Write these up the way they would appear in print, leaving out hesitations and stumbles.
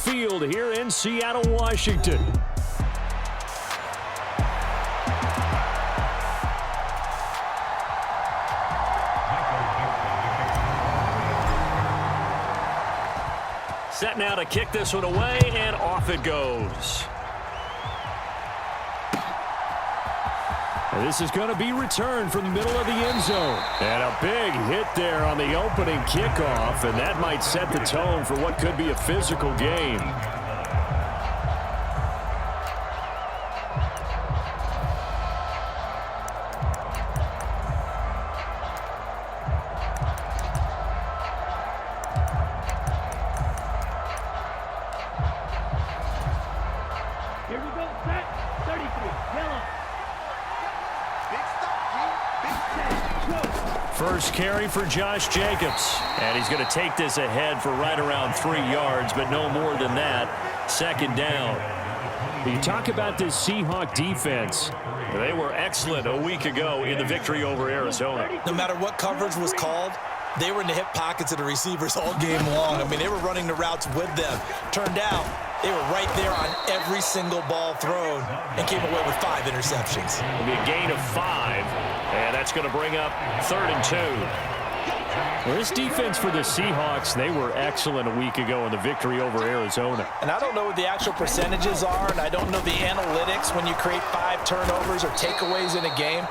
Field here in Seattle, Washington. Set now to kick this one away, and off it goes. And this is going to be returned from the middle of the end zone. And a big hit there on the opening kickoff, and that might set the tone for what could be a physical game. First carry for Josh Jacobs. And he's going to take this ahead for right around 3 yards, but no more than that. Second down. You talk about this Seahawk defense. They were excellent a week ago in the victory over Arizona. No matter what coverage was called, they were in the hip pockets of the receivers all game long. I mean, they were running the routes with them. Turned out, they were right there on every single ball thrown and came away with 5 interceptions. It'll be a gain of 5, and that's going to bring up 3rd and 2. Well, this defense for the Seahawks, they were excellent a week ago in the victory over Arizona. And I don't know what the actual percentages are, and I don't know the analytics when you create 5 turnovers or takeaways in a game.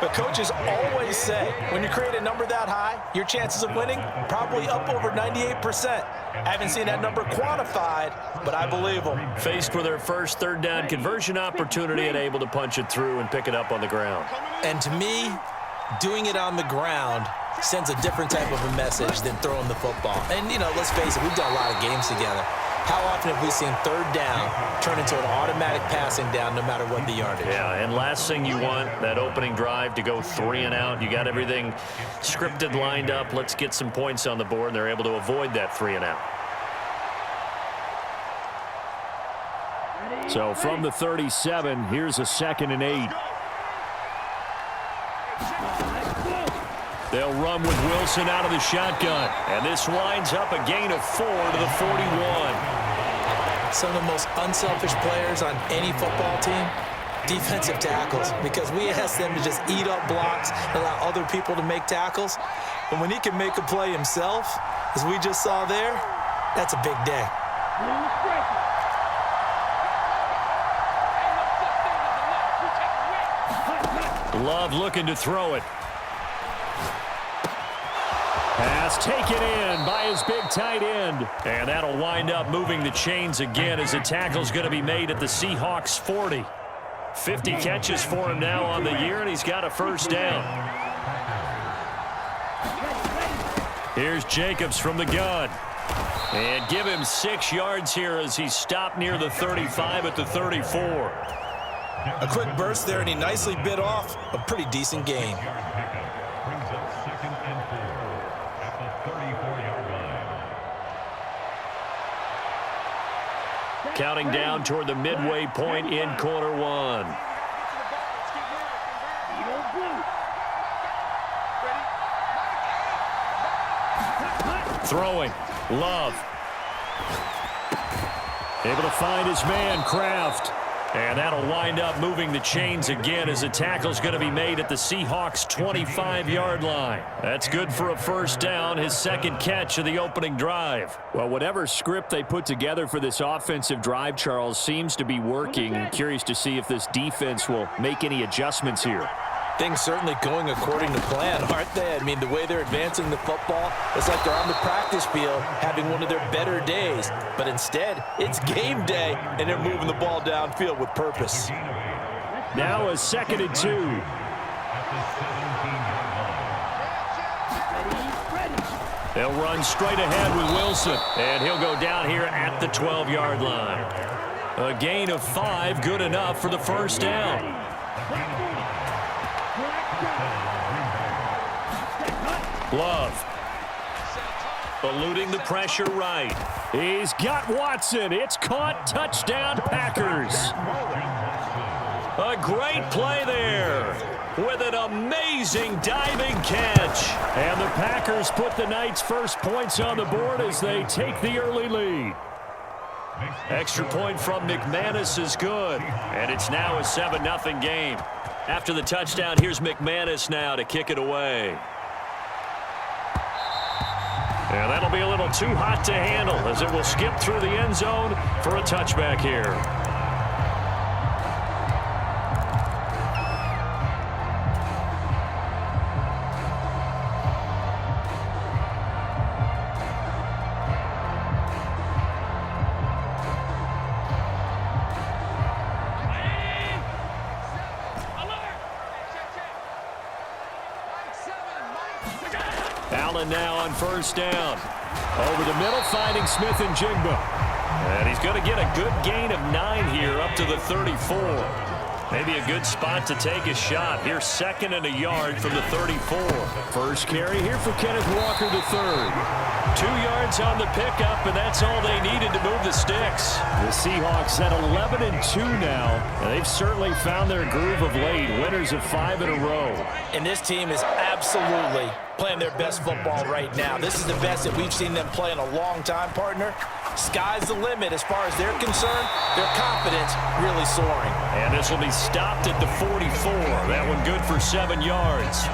But coaches always say, when you create a number that high, your chances of winning probably up over 98%. I haven't seen that number quantified, but I believe them. Faced with their first 3rd down conversion opportunity and able to punch it through and pick it up on the ground. And to me, doing it on the ground sends a different type of a message than throwing the football. And, you know, let's face it, we've done a lot of games together. How often have we seen 3rd down turn into an automatic passing down no matter what the yardage? Yeah, and last thing you want, that opening drive to go 3 and out. You got everything scripted, lined up. Let's get some points on the board, and they're able to avoid that 3 and out. So from the 37, here's a 2nd and 8. They'll run with Wilson out of the shotgun. And this winds up a gain of 4 to the 41. Some of the most unselfish players on any football team, defensive tackles, because we ask them to just eat up blocks, allow other people to make tackles. But when he can make a play himself, as we just saw there, that's a big day. Love looking to throw it. Pass taken in by his big tight end. And that'll wind up moving the chains again as the tackle's going to be made at the Seahawks 40. 50 catches for him now on the year, and he's got a 1st down. Here's Jacobs from the gun. And give him 6 yards here as he's stopped near the 35 at the 34. A quick burst there, and he nicely bit off a pretty decent gain. Counting down toward the midway point in quarter 1. Throwing. Love. Able to find his man, Kraft. And that'll wind up moving the chains again as the tackle's going to be made at the Seahawks' 25-yard line. That's good for a 1st down, his 2nd catch of the opening drive. Well, whatever script they put together for this offensive drive, Charles, seems to be working. I'm curious to see if this defense will make any adjustments here. Things certainly going according to plan, aren't they? I mean, the way they're advancing the football, it's like they're on the practice field having one of their better days. But instead, it's game day, and they're moving the ball downfield with purpose. Now a 2nd and 2. They'll run straight ahead with Wilson, and he'll go down here at the 12-yard line. A gain of 5, good enough for the 1st down. Love. Eluding the pressure right. He's got Watson. It's caught. Touchdown, Packers. A great play there with an amazing diving catch. And the Packers put the night's first points on the board as they take the early lead. Extra point from McManus is good, and it's now a 7-0 game. After the touchdown, here's McManus now to kick it away. And that'll be a little too hot to handle as it will skip through the end zone for a touchback here. Allen now on first down. Over the middle, finding Smith and Jigba. And he's going to get a good gain of 9 here up to the 34. Maybe a good spot to take a shot. Here's 2nd and a yard from the 34. First carry here for Kenneth Walker, the 3rd. 2 yards on the pickup, and that's all they needed to move the sticks. The Seahawks at 11-2 now, and they've certainly found their groove of late. Winners of 5 in a row. And this team is absolutely playing their best football right now. This is the best that we've seen them play in a long time, partner. Sky's the limit as far as they're concerned. Their confidence really soaring. And this will be stopped at the 44. That one good for 7 yards.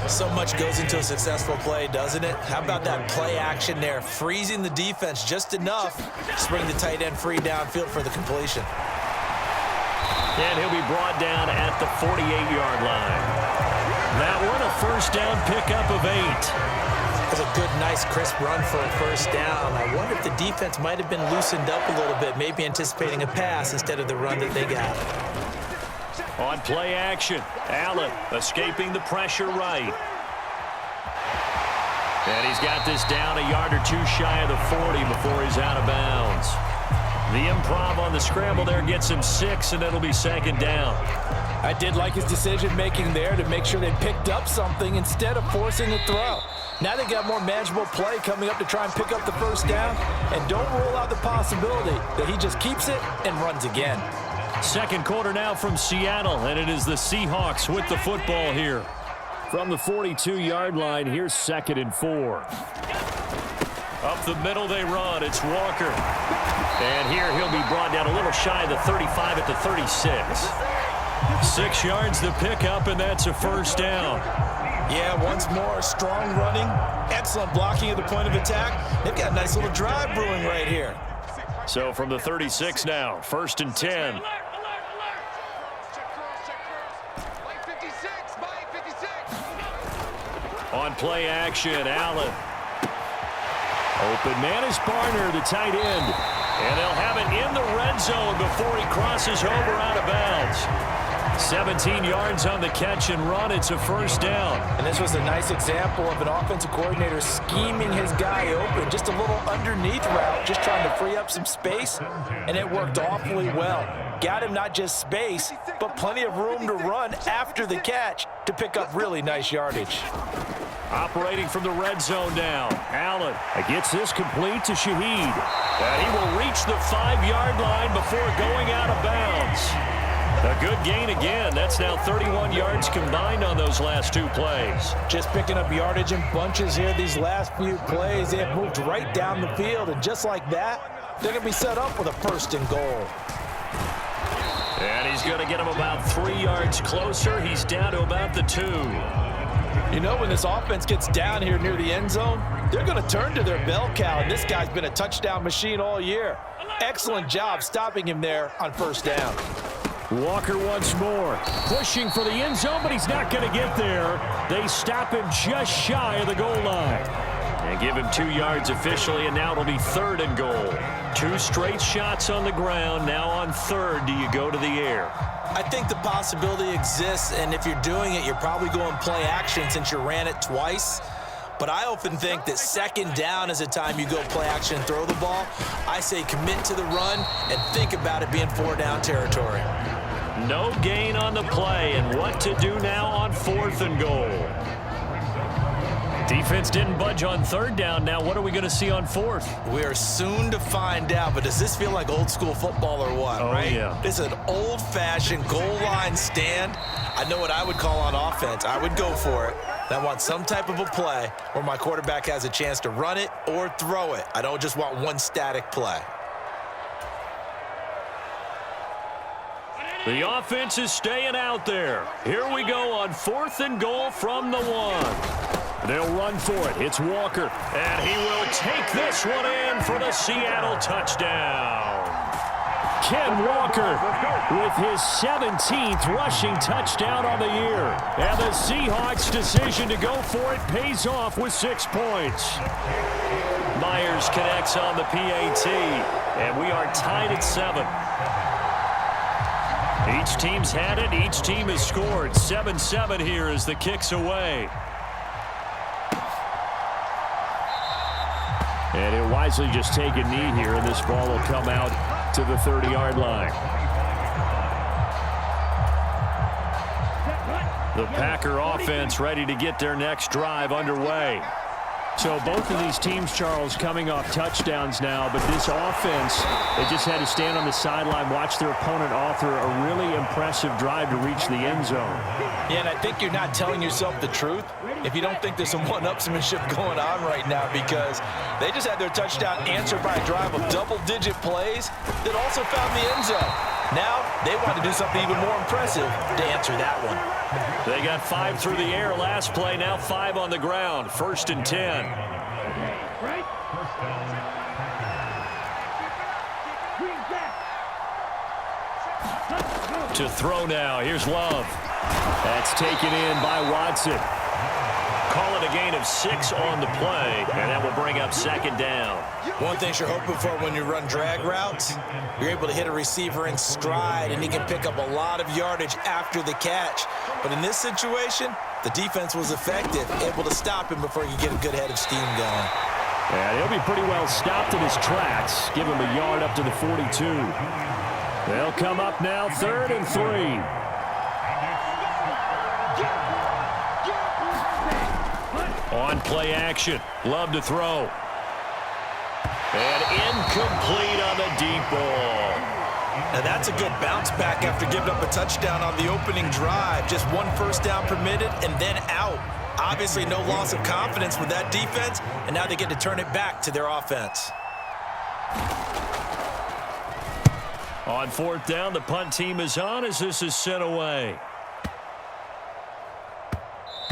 So much goes into a successful play, doesn't it? How about that play action there? Freezing the defense just enough to bring the tight end free downfield for the completion. And he'll be brought down at the 48-yard line. That one a first down pickup of 8. That's a good, nice, crisp run for a first down. I wonder if the defense might have been loosened up a little bit, maybe anticipating a pass instead of the run that they got. On play action, Allen escaping the pressure right. And he's got this down a yard or 2 shy of the 40 before he's out of bounds. The improv on the scramble there gets him 6, and it'll be 2nd down. I did like his decision-making there to make sure they picked up something instead of forcing a throw. Now they got more manageable play coming up to try and pick up the first down, and don't rule out the possibility that he just keeps it and runs again. Second quarter now from Seattle, and it is the Seahawks with the football here. From the 42-yard line, here's 2nd and 4. Up the middle they run. It's Walker. And here he'll be brought down a little shy of the 35 at the 36. 6 yards the pickup, and that's a first down. Yeah, once more, strong running, excellent blocking at the point of attack. They've got a nice little drive brewing right here. So from the 36 now, 1st and 10. On play action, Allen. Open man is Barner, the tight end. And they'll have it in the red zone before he crosses over out of bounds. 17 yards on the catch and run. It's a first down. And this was a nice example of an offensive coordinator scheming his guy open. Just a little underneath route, just trying to free up some space. And it worked awfully well. Got him not just space, but plenty of room to run after the catch to pick up really nice yardage. Operating from the red zone now. Allen gets this complete to Shaheed. And he will reach the 5-yard line before going out of bounds. A good gain again. That's now 31 yards combined on those last 2 plays. Just picking up yardage in bunches here these last few plays. They have moved right down the field, and just like that, they're going to be set up with a 1st and goal. And he's going to get him about 3 yards closer. He's down to about the 2. You know, when this offense gets down here near the end zone, they're going to turn to their bell cow, and this guy's been a touchdown machine all year. Excellent job stopping him there on first down. Walker once more, pushing for the end zone, but he's not going to get there. They stop him just shy of the goal line. And give him 2 yards officially, and now it'll be 3rd and goal. 2 straight shots on the ground. Now on 3rd, do you go to the air? I think the possibility exists, and if you're doing it, you're probably going play action since you ran it twice. But I often think that 2nd down is a time you go play action and throw the ball. I say commit to the run and think about it being 4-down territory. No gain on the play, and what to do now on 4th and goal. Defense didn't budge on 3rd down. Now what are we going to see on 4th? We are soon to find out, but does this feel like old school football or what, right? Yeah. This is an old-fashioned goal line stand. I know what I would call on offense. I would go for it. I want some type of a play where my quarterback has a chance to run it or throw it. I don't just want one static play. The offense is staying out there. Here we go on 4th and goal from the 1. They'll run for it. It's Walker. And he will take this one in for the Seattle touchdown. Ken Walker with his 17th rushing touchdown on the year. And the Seahawks' decision to go for it pays off with 6 points. Myers connects on the PAT. And we are tied at 7. Each team's had it. Each team has scored. 7-7 here as the kick's away. And he'll wisely just take a knee here, and this ball will come out to the 30-yard line. The Packer offense ready to get their next drive underway. So both of these teams, Charles, coming off touchdowns now, but this offense, they just had to stand on the sideline, watch their opponent author a really impressive drive to reach the end zone. Yeah, and I think you're not telling yourself the truth if you don't think there's some one-upsmanship going on right now, because they just had their touchdown answered by a drive of double-digit plays that also found the end zone. Now they want to do something even more impressive to answer that one. They got 5 through the air last play, now 5 on the ground. 1st and 10. To throw now. Here's Love. That's taken in by Watson. Call it a gain of 6 on the play, and that will bring up 2nd down. One thing you're hoping for when you run drag routes, you're able to hit a receiver in stride, and he can pick up a lot of yardage after the catch. But in this situation, the defense was effective, able to stop him before he could get a good head of steam going. And he'll be pretty well stopped in his tracks. Give him a yard up to the 42. They'll come up now 3rd and 3. On play action. Love to throw. And incomplete on the deep ball. Now that's a good bounce back after giving up a touchdown on the opening drive. Just 1 first down permitted and then out. Obviously no loss of confidence with that defense, and now they get to turn it back to their offense. On 4th down, the punt team is on as this is sent away.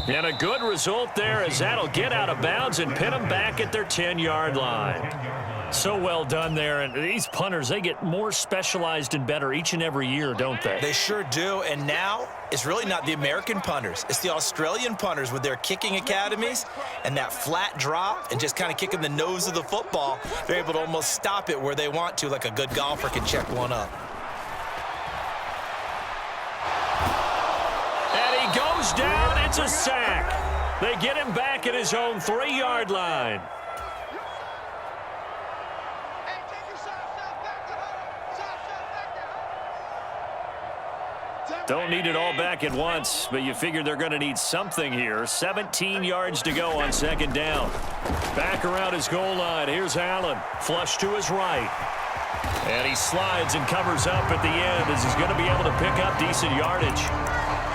And a good result there as that'll get out of bounds and pin them back at their 10-yard line. So well done there. And these punters, they get more specialized and better each and every year, don't they? They sure do. And now it's really not the American punters. It's the Australian punters with their kicking academies and that flat drop and just kind of kicking the nose of the football. They're able to almost stop it where they want to, like a good golfer can check one up. And he goes down. It's a sack. They get him back at his own 3-yard line. Don't need it all back at once, but you figure they're going to need something here. 17 yards to go on 2nd down. Back around his goal line. Here's Allen. Flush to his right. And he slides and covers up at the end as he's going to be able to pick up decent yardage.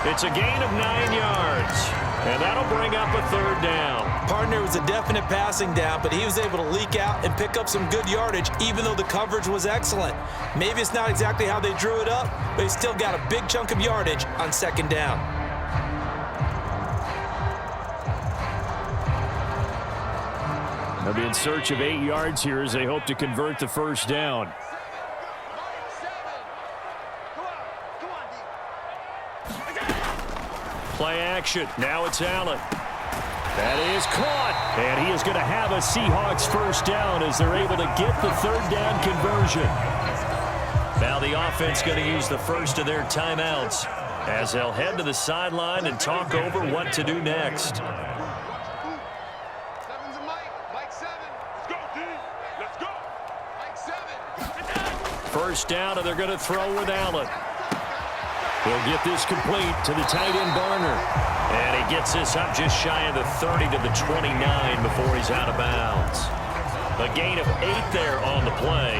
It's a gain of 9 yards. And that'll bring up a 3rd down. Partner was a definite passing down, but he was able to leak out and pick up some good yardage, even though the coverage was excellent. Maybe it's not exactly how they drew it up, but he still got a big chunk of yardage on 2nd down. They'll be in search of 8 yards here as they hope to convert the 1st down. Play action. Now it's Allen. That is caught. And he is going to have a Seahawks 1st down as they're able to get the 3rd down conversion. Now the offense going to use the first of their timeouts as they'll head to the sideline and talk over what to do next. First down, and they're going to throw with Allen. He'll get this complete to the tight end Barner. And he gets this up just shy of the 30 to the 29 before he's out of bounds. A gain of 8 there on the play.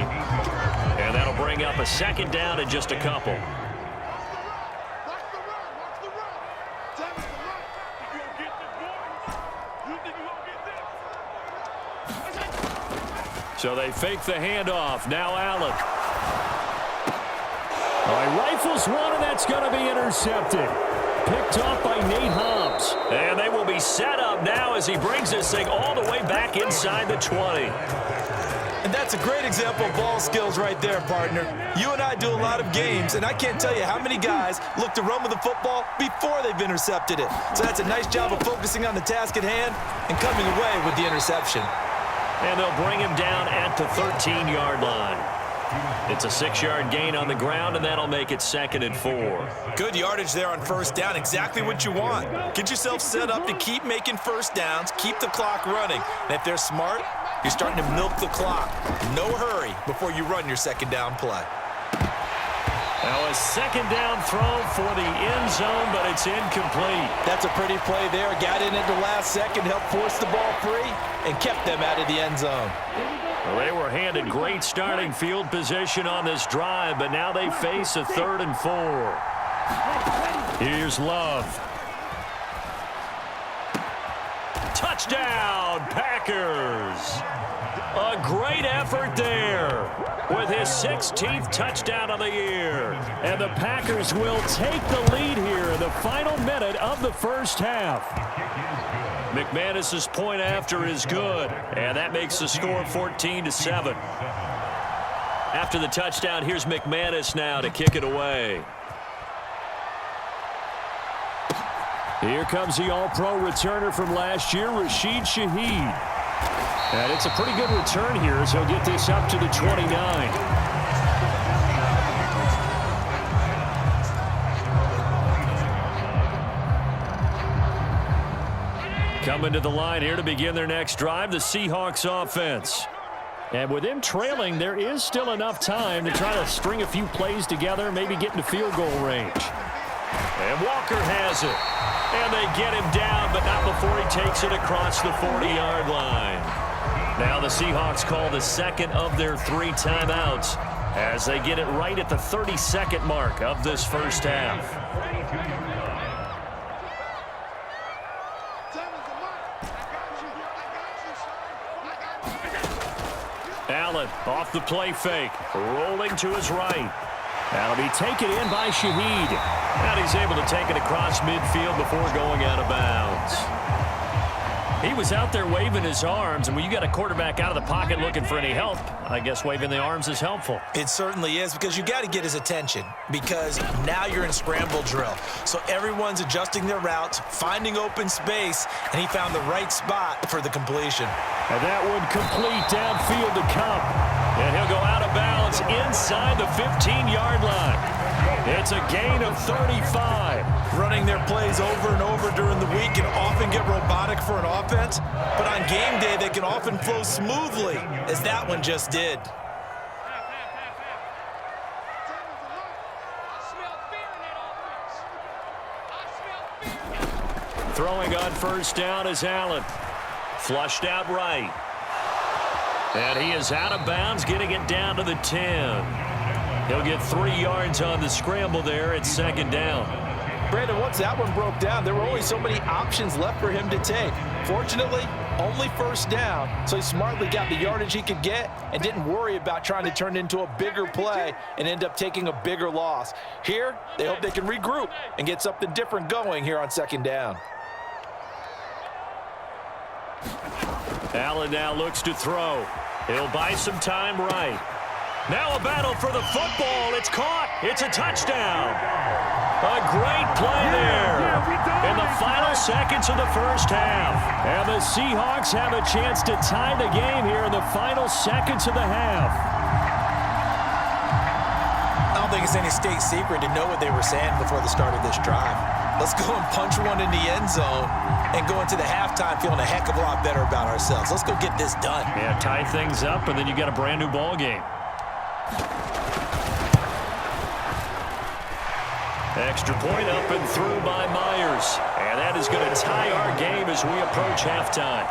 And that'll bring up a 2nd down and just a couple. So they fake the handoff. Now Allen. He rifles one, and that's going to be intercepted. Picked off by Nate Hobbs. And they will be set up now as he brings this thing all the way back inside the 20. And that's a great example of ball skills right there, partner. You and I do a lot of games, and I can't tell you how many guys look to run with the football before they've intercepted it. So that's a nice job of focusing on the task at hand and coming away with the interception. And they'll bring him down at the 13-yard line. It's a 6-yard gain on the ground, and that'll make it 2nd and 4. Good yardage there on first down. Exactly what you want. Get yourself set up to keep making first downs, keep the clock running. And if they're smart, you're starting to milk the clock. No hurry before you run your second down play. Now a second down throw for the end zone, but it's incomplete. That's a pretty play there. Got in at the last second, helped force the ball free, and kept them out of the end zone. Well, they were handed great starting field position on this drive, but now they face a 3rd and 4. Here's Love. Touchdown, Packers. A great effort there with his 16th touchdown of the year. And the Packers will take the lead here in the final minute of the first half. McManus's point after is good, and that makes the score 14-7. After the touchdown, here's McManus now to kick it away. Here comes the All-Pro returner from last year, Rashid Shaheed. And it's a pretty good return here as he'll get this up to the 29. Coming to the line here to begin their next drive, the Seahawks offense. And with them trailing, there is still enough time to try to string a few plays together, maybe get into field goal range. And Walker has it. And they get him down, but not before he takes it across the 40-yard line. Now the Seahawks call the second of their 3 timeouts as they get it right at the 32nd mark of this first half. Allen off the play fake, rolling to his right. That'll be taken in by Shaheed. And he's able to take it across midfield before going out of bounds. He was out there waving his arms, and when you got a quarterback out of the pocket looking for any help, I guess waving the arms is helpful. It certainly is, because you got to get his attention, because now you're in scramble drill. So everyone's adjusting their routes, finding open space, and he found the right spot for the completion. And that one complete downfield to Cup. And he'll go out of bounds inside the 15-yard line. It's a gain of 35. Running their plays over and over during the week can often get robotic for an offense, but on game day they can often flow smoothly, as that one just did. Throwing on first down is Allen. Flushed out right. And he is out of bounds, getting it down to the 10. He'll get 3 yards on the scramble there at second down. Brandon, once that one broke down, there were only so many options left for him to take. Fortunately, only first down, so he smartly got the yardage he could get and didn't worry about trying to turn it into a bigger play and end up taking a bigger loss. Here, they hope they can regroup and get something different going here on second down. Allen now looks to throw. He'll buy some time right. Now a battle for the football. It's caught. It's a touchdown. A great play there in the final seconds of the first half. And the Seahawks have a chance to tie the game here in the final seconds of the half. I don't think it's any state secret to know what they were saying before the start of this drive. Let's go and punch one in the end zone and go into the halftime feeling a heck of a lot better about ourselves. Let's go get this done. Yeah, tie things up, and then you got a brand new ball game. Extra point up and through by Myers. And that is going to tie our game as we approach halftime.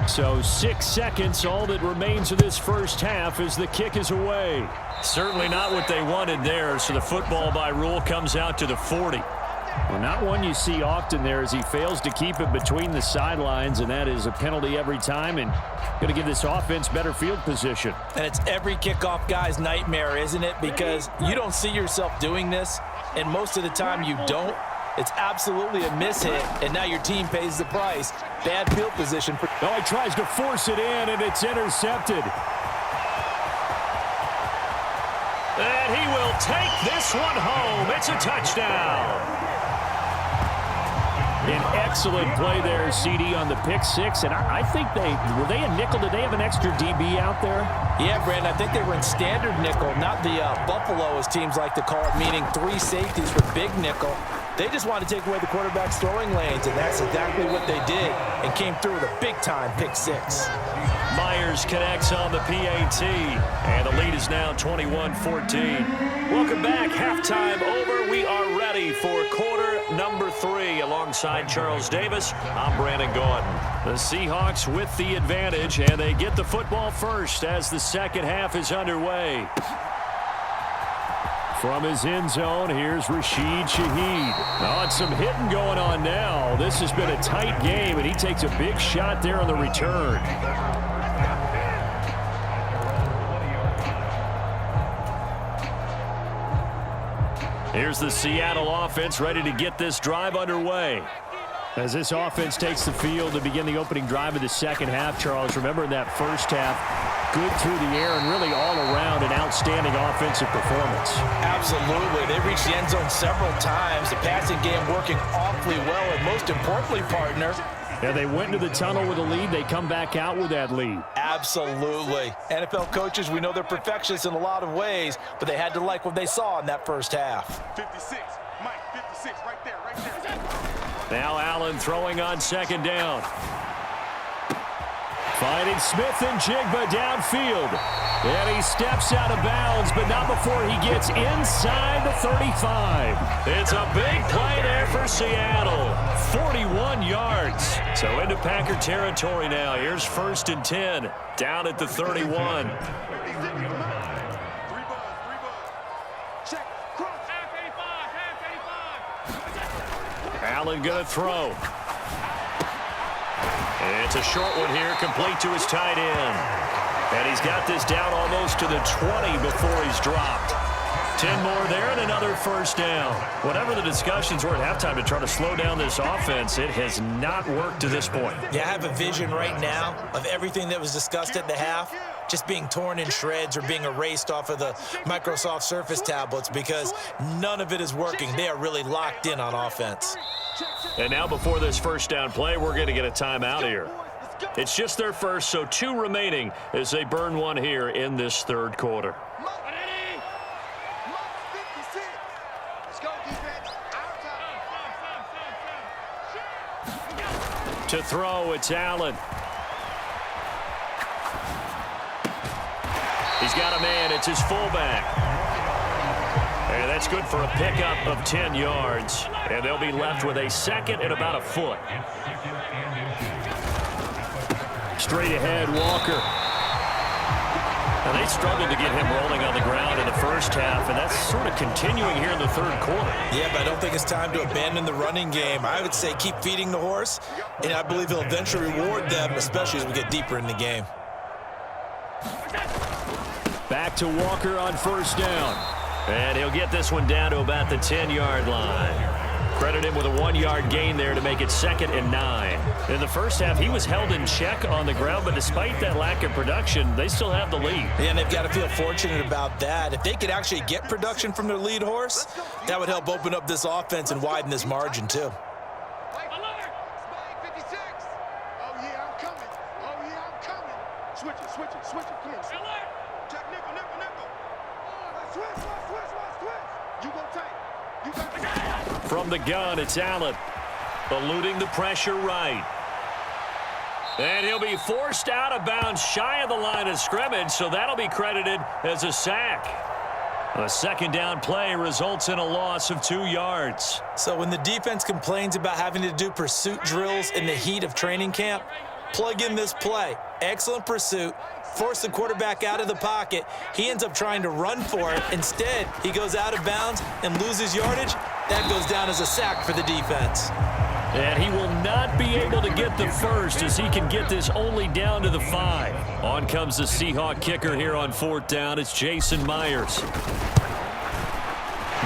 So 6 seconds, all that remains of this first half as the kick is away. Certainly not what they wanted there, so the football by rule comes out to the 40. Well, not one you see often there as he fails to keep it between the sidelines, and that is a penalty every time and going to give this offense better field position. And it's every kickoff guy's nightmare, isn't it? Because you don't see yourself doing this, and most of the time you don't. It's absolutely a mishit, and now your team pays the price. Bad field position. Oh, he tries to force it in, and it's intercepted. And he will take this one home. It's a touchdown. An excellent play there, CD, on the pick six. And I think were they a nickel? Did they have an extra DB out there? Yeah, Brandon, I think they were in standard nickel, not the Buffalo, as teams like to call it, meaning 3 safeties for big nickel. They just wanted to take away the quarterback's throwing lanes, and that's exactly what they did, and came through with a big-time pick six. Myers connects on the PAT, and the lead is now 21-14. Welcome back. Halftime over. We are ready for quarter number 3. Alongside Charles Davis, I'm Brandon Gordon. The Seahawks with the advantage, and they get the football first as the second half is underway. From his end zone, here's Rashid Shaheed. Oh, it's some hitting going on now. This has been a tight game, and he takes a big shot there on the return. Here's the Seattle offense ready to get this drive underway. As this offense takes the field to begin the opening drive of the second half, Charles, remember in that first half, good through the air and really all around an outstanding offensive performance. Absolutely. They reached the end zone several times. The passing game working awfully well, and most importantly, partner, yeah, they went into the tunnel with a lead. They come back out with that lead. Absolutely. NFL coaches, we know they're perfectionists in a lot of ways, but they had to like what they saw in that first half. 56, Mike, 56, right there, right there. Now Allen throwing on second down. Finding Smith and Jigba downfield. And he steps out of bounds, but not before he gets inside the 35. It's a big play there for Seattle. 41 yards. So into Packer territory now. Here's 1st and 10. Down at the 31. Allen going to throw. It's a short one here, complete to his tight end. And he's got this down almost to the 20 before he's dropped. 10 more there and another first down. Whatever the discussions were at halftime to try to slow down this offense, it has not worked to this point. Yeah, I have a vision right now of everything that was discussed at the half just being torn in shreds or being erased off of the Microsoft Surface tablets because none of it is working. They are really locked in on offense. And now before this first down play, we're going to get a timeout here. It's just their first, so 2 remaining as they burn one here in this third quarter. To throw, it's Allen. He's got a man. It's his fullback. And that's good for a pickup of 10 yards. And they'll be left with a second and about a foot. Straight ahead, Walker. Now, they struggled to get him rolling on the ground in the first half, and that's sort of continuing here in the third quarter. Yeah, but I don't think it's time to abandon the running game. I would say keep feeding the horse, and I believe he'll eventually reward them, especially as we get deeper in the game. Back to Walker on first down. And he'll get this one down to about the 10-yard line. Credit him with a 1-yard gain there to make it 2nd and 9. In the first half, he was held in check on the ground, but despite that lack of production, they still have the lead. Yeah, and they've got to feel fortunate about that. If they could actually get production from their lead horse, that would help open up this offense and widen this margin, too. From the gun, it's Allen. Eluding the pressure right. And he'll be forced out of bounds shy of the line of scrimmage, so that'll be credited as a sack. A second down play results in a loss of 2 yards. So when the defense complains about having to do pursuit drills in the heat of training camp, Plug in this play. Excellent pursuit. Force the quarterback out of the pocket. He ends up trying to run for it. Instead, he goes out of bounds and loses yardage. That goes down as a sack for the defense. And he will not be able to get the first as he can get this only down to the 5. On comes the Seahawk kicker here on 4th down. It's Jason Myers.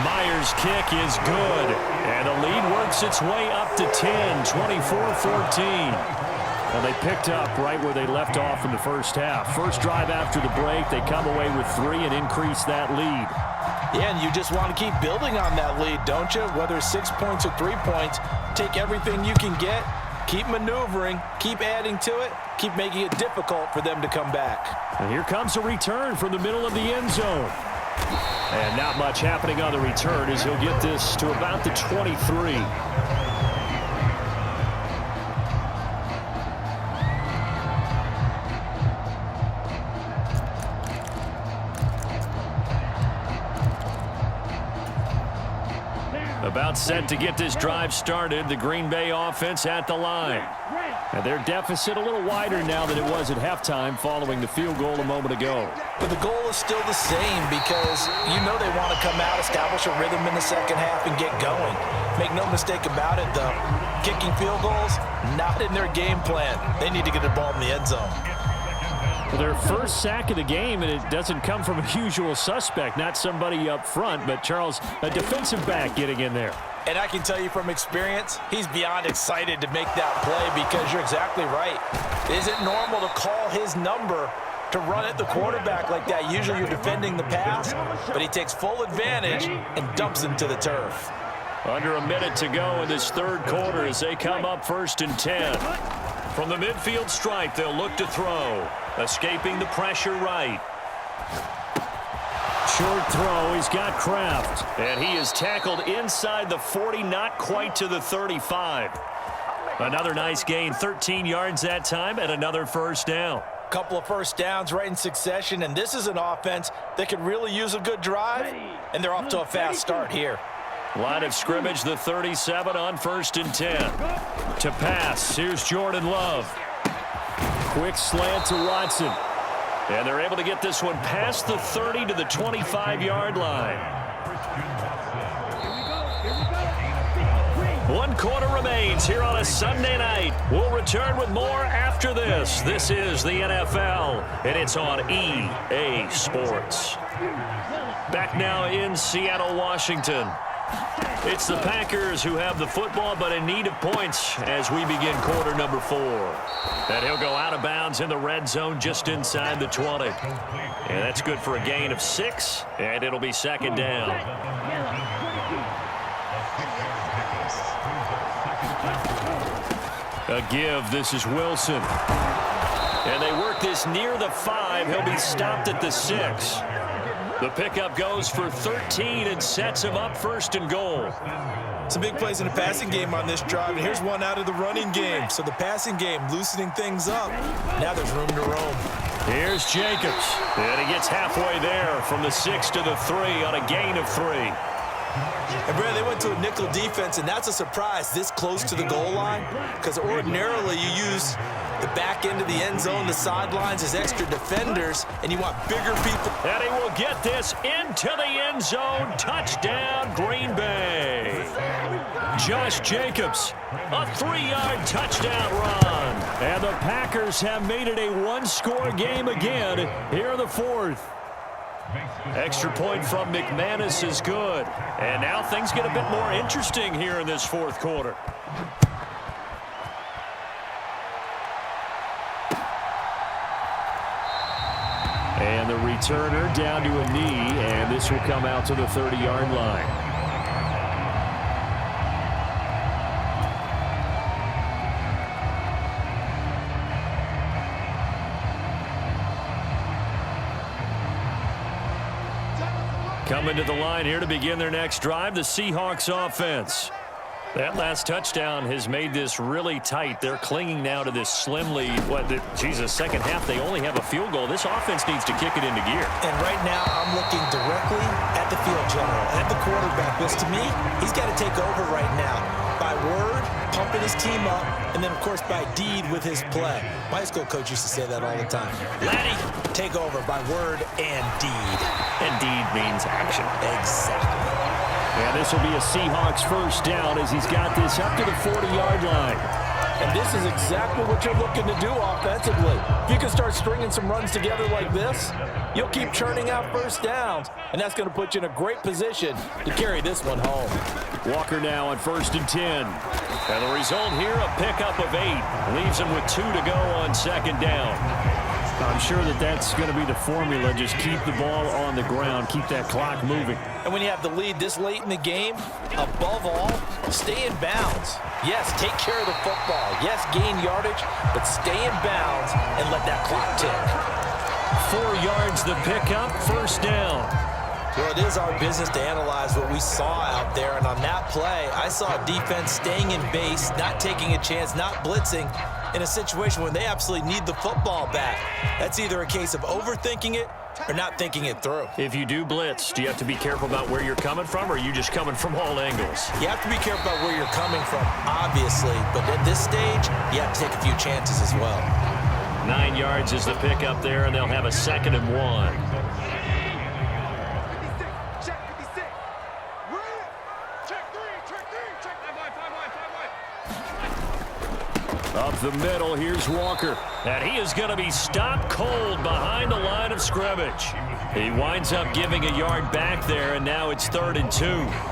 Myers' kick is good. And the lead works its way up to 10, 24-14. Well, they picked up right where they left off in the first half. First drive after the break, they come away with 3 and increase that lead. Yeah, and you just want to keep building on that lead, don't you? Whether it's 6 points or 3 points, take everything you can get, keep maneuvering, keep adding to it, keep making it difficult for them to come back. And here comes a return from the middle of the end zone. And not much happening on the return as he'll get this to about the 23. About set to get this drive started. The Green Bay offense at the line. And their deficit a little wider now than it was at halftime following the field goal a moment ago. But the goal is still the same because you know they want to come out, establish a rhythm in the second half, and get going. Make no mistake about it, though. Kicking field goals, not in their game plan. They need to get the ball in the end zone. Their first sack of the game, and it doesn't come from a usual suspect, not somebody up front, but Charles, a defensive back getting in there. And I can tell you from experience, he's beyond excited to make that play because you're exactly right. It isn't normal to call his number to run at the quarterback like that. Usually you're defending the pass, but he takes full advantage and dumps him to the turf. Under a minute to go in this third quarter as they come up 1st and 10. From the midfield stripe, they'll look to throw. Escaping the pressure right. Short throw, he's got Kraft. And he is tackled inside the 40, not quite to the 35. Another nice gain, 13 yards that time, and another first down. Couple of first downs right in succession, and this is an offense that could really use a good drive, and they're off to a fast start here. Line of scrimmage, the 37 on 1st and 10. To pass, here's Jordan Love. Quick slant to Watson. And they're able to get this one past the 30 to the 25-yard line. 1 quarter remains here on a Sunday night. We'll return with more after this. This is the NFL, and it's on EA Sports. Back now in Seattle, Washington. It's the Packers who have the football, but in need of points as we begin quarter number 4. And he'll go out of bounds in the red zone just inside the 20. And that's good for a gain of 6, and it'll be 2nd down. A give, this is Wilson. And they work this near the 5. He'll be stopped at the 6. The pickup goes for 13 and sets him up 1st and goal. Some big plays in the passing game on this drive, and here's one out of the running game. So the passing game loosening things up. Now there's room to roam. Here's Jacobs. And he gets halfway there from the 6 to the 3 on a gain of 3. And, Brad, they went to a nickel defense, and that's a surprise this close to the goal line because ordinarily you use the back end of the end zone, the sidelines as extra defenders, and you want bigger people. And he will get this into the end zone. Touchdown, Green Bay. Josh Jacobs, a 3-yard touchdown run. And the Packers have made it a 1-score game again here in the 4th. Extra point from McManus is good. And now things get a bit more interesting here in this 4th quarter. And the returner down to a knee, and this will come out to the 30-yard line. Coming to the line here to begin their next drive, the Seahawks offense. That last touchdown has made this really tight. They're clinging now to this slim lead. Second half, they only have a field goal. This offense needs to kick it into gear. And right now, I'm looking directly at the field general, at the quarterback, because to me, he's got to take over right now. By word, pumping his team up, and then, of course, by deed with his play. My high school coach used to say that all the time. Laddie, take over by word and deed. And deed means action. Exactly. And this will be a Seahawks first down as he's got this up to the 40-yard line. And this is exactly what you're looking to do offensively. If you can start stringing some runs together like this, you'll keep churning out first downs, and that's going to put you in a great position to carry this one home. Walker now on 1st and 10. And the result here, a pickup of 8. Leaves him with 2 to go on 2nd down. I'm sure that that's going to be the formula. Just keep the ball on the ground. Keep that clock moving. And when you have the lead this late in the game, above all, stay in bounds. Yes, take care of the football. Yes, gain yardage, but stay in bounds and let that clock tick. 4 yards the pickup, first down. Well, it is our business to analyze what we saw out there, and on that play, I saw a defense staying in base, not taking a chance, not blitzing, in a situation when they absolutely need the football back. That's either a case of overthinking it or not thinking it through. If you do blitz, do you have to be careful about where you're coming from, or are you just coming from all angles? You have to be careful about where you're coming from, obviously, but at this stage, you have to take a few chances as well. 9 yards is the pickup there, and they'll have a 2nd and 1. Up the middle, here's Walker. And he is going to be stopped cold behind the line of scrimmage. He winds up giving a yard back there, and now it's 3rd and 2.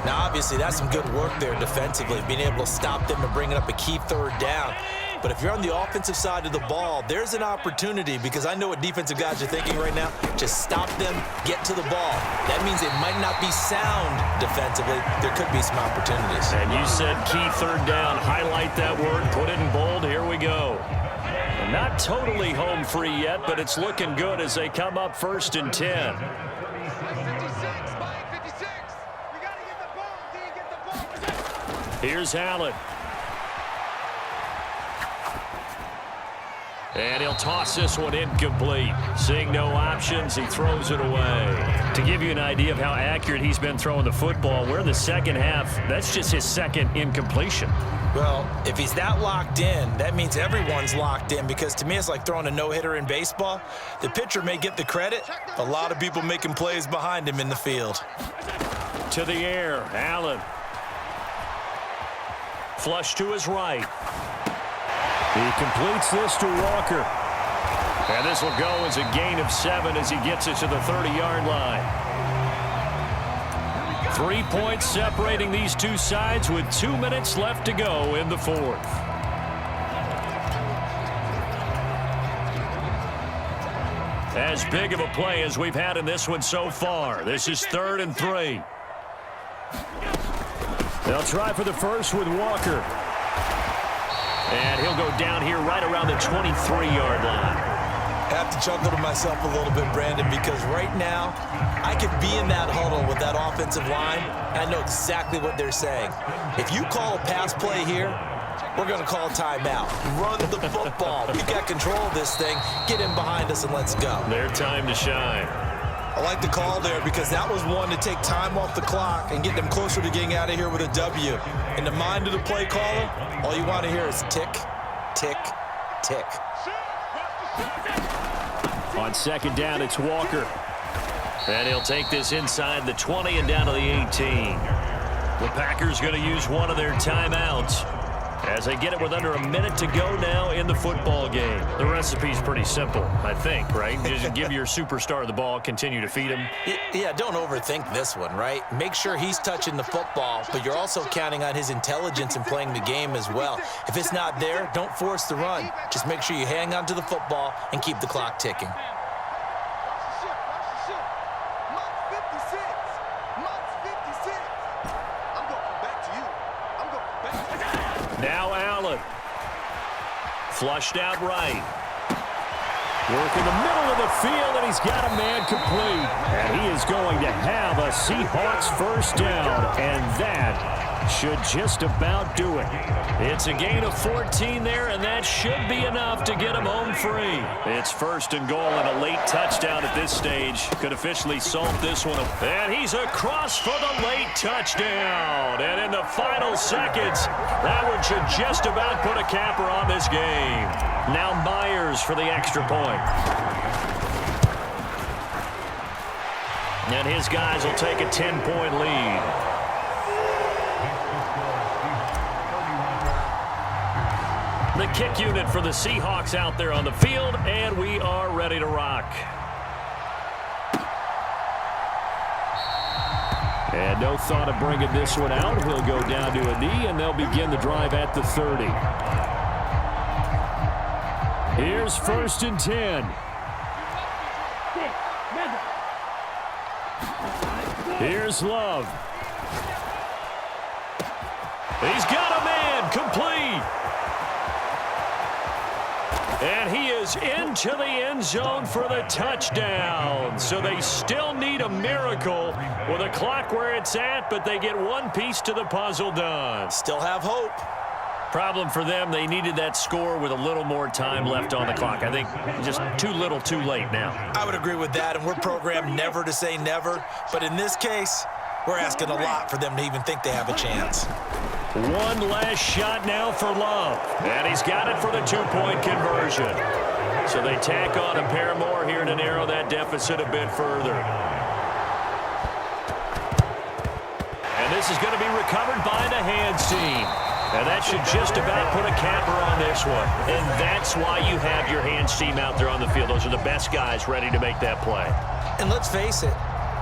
Now, obviously, that's some good work there defensively, being able to stop them and bring it up a key 3rd down. But if you're on the offensive side of the ball, there's an opportunity, because I know what defensive guys are thinking right now. Just stop them, get to the ball. That means they might not be sound defensively. There could be some opportunities. And you said key 3rd down. Highlight that word, put it in bold. Here we go. Not totally home free yet, but it's looking good as they come up 1st and 10. Here's Allen. And he'll toss this one incomplete. Seeing no options, he throws it away. To give you an idea of how accurate he's been throwing the football, we're in the second half. That's just his 2nd incompletion. Well, if he's that locked in, that means everyone's locked in, because to me it's like throwing a no-hitter in baseball. The pitcher may get the credit. A lot of people making plays behind him in the field. To the air, Allen. Flush to his right. He completes this to Walker. And this will go as a gain of 7 as he gets it to the 30-yard line. 3 points separating these two sides with 2 minutes left to go in the 4th. As big of a play as we've had in this one so far. This is 3rd and 3. They'll try for the first with Walker. And he'll go down here right around the 23-yard line. I have to chuckle to myself a little bit, Brandon, because right now I could be in that huddle with that offensive line, and I know exactly what they're saying. If you call a pass play here, we're going to call a timeout. Run the football. We've got control of this thing. Get in behind us and let's go. Their time to shine. I like the call there, because that was one to take time off the clock and get them closer to getting out of here with a W. In the mind of the play caller, all you want to hear is tick, tick, tick. On 2nd down, it's Walker. And he'll take this inside the 20 and down to the 18. The Packers going to use one of their timeouts as they get it with under a minute to go now in the football game. The recipe's pretty simple, I think, right? Just give your superstar the ball, continue to feed him. Yeah, don't overthink this one, right? Make sure he's touching the football, but you're also counting on his intelligence in playing the game as well. If it's not there, don't force the run. Just make sure you hang on to the football and keep the clock ticking. Now Allen. Flushed out right. Work in the middle of the field, and he's got a man complete. And he is going to have a Seahawks first down, and that should just about do it. It's a gain of 14 there, and that should be enough to get him home free. It's first and goal, and a late touchdown at this stage could officially solve this one. And he's across for the late touchdown. And in the final seconds, that one should just about put a capper on this game. Now Myers for the extra point. And his guys will take a 10-point lead. The kick unit for the Seahawks out there on the field, and we are ready to rock. And no thought of bringing this one out. He'll go down to a knee, and they'll begin the drive at the 30. Here's first and 10. Here's Love. He's got a man complete. And he is into the end zone for the touchdown. So they still need a miracle with a clock where it's at, but they get one piece to the puzzle done. Still have hope. Problem for them, they needed that score with a little more time left on the clock. I think just too little too late now. I would agree with that, and we're programmed never to say never. But in this case, we're asking a lot for them to even think they have a chance. One last shot now for Love. And he's got it for the two-point conversion. So they tack on a pair more here to narrow that deficit a bit further. And this is going to be recovered by the hands team. And that should just about put a capper on this one. And that's why you have your hands team out there on the field. Those are the best guys ready to make that play. And let's face it,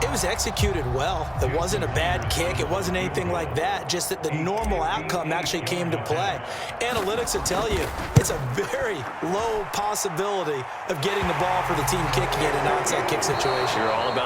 it was executed well. It wasn't a bad kick. It wasn't anything like that. Just that the normal outcome actually came to play. Analytics will tell you it's a very low possibility of getting the ball for the team kicking it in an onside kick situation. You're all about